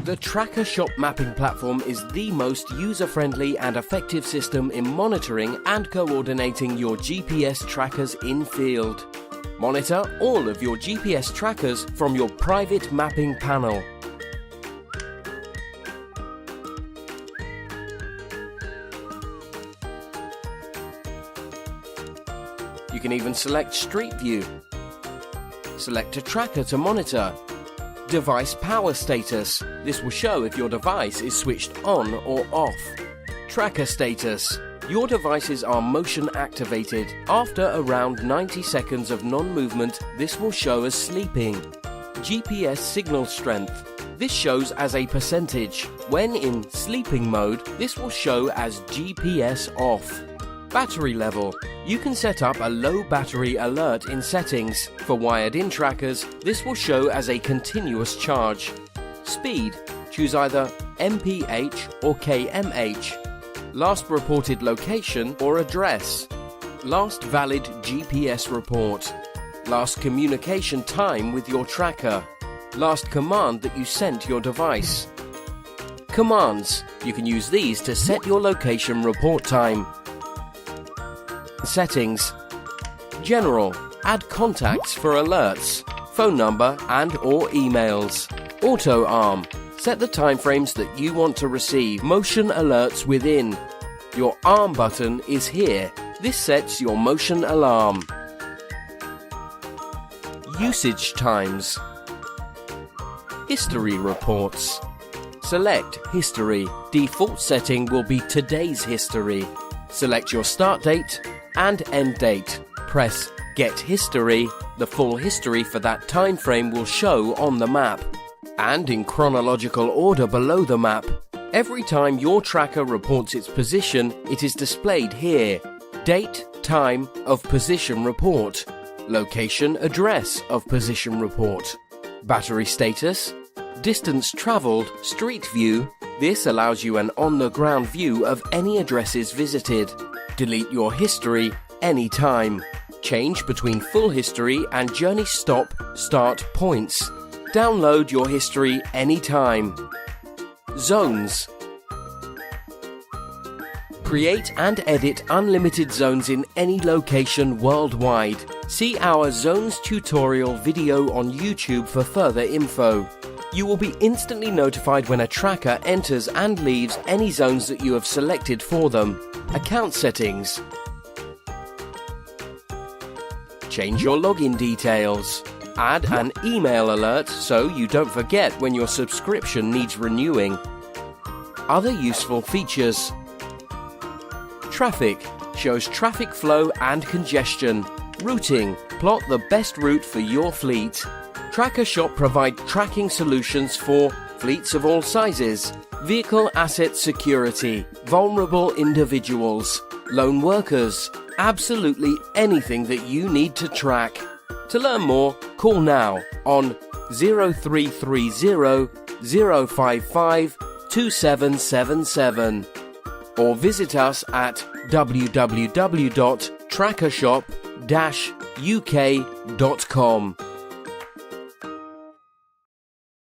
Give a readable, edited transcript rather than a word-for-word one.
The Trackershop mapping platform is the most user-friendly and effective system in monitoring and coordinating your GPS trackers in-field. Monitor all of your GPS trackers from your private mapping panel. You can even select Street View. Select a tracker to monitor. Device power status. This will show if your device is switched on or off. Tracker status. Your devices are motion activated. After around 90 seconds of non-movement, this will show as sleeping. GPS signal strength. This shows as a percentage. When in sleeping mode, this will show as GPS off. Battery level. You can set up a low battery alert in settings. For wired-in trackers, this will show as a continuous charge. Speed. Choose either mph or kmh. Last reported location or address. Last valid GPS report. Last communication time with your tracker. Last command that you sent your device. Commands. You can use these to set your location report time. Settings. General. Add contacts for alerts, phone number and or emails. Auto arm. Set the timeframes that you want to receive motion alerts within. Your arm button is here. This sets your motion alarm. Usage times. History reports. Select History. Default setting will be today's history. Select your start date and end date. Press Get History. The full history for that time frame will show on the map and in chronological order below the map. Every time your tracker reports its position, it is displayed here. Date, time of position report. Location, address of position report. Battery status. Distance traveled, street view. This allows you an on-the-ground view of any addresses visited. Delete your history anytime. Change between full history and journey stop start points. Download your history anytime. Zones. Create and edit unlimited zones in any location worldwide. See our Zones tutorial video on YouTube for further info. You will be instantly notified when a tracker enters and leaves any zones that you have selected for them. Account settings. Change your login details. Add an email alert so you don't forget when your subscription needs renewing. Other useful features. Traffic. Shows traffic flow and congestion. Routing. Plot the best route for your fleet. Trackershop provide tracking solutions for fleets of all sizes, vehicle asset security, vulnerable individuals, lone workers, absolutely anything that you need to track. To learn more, call now on 0330 055 2777 or visit us at www.trackershop-uk.com.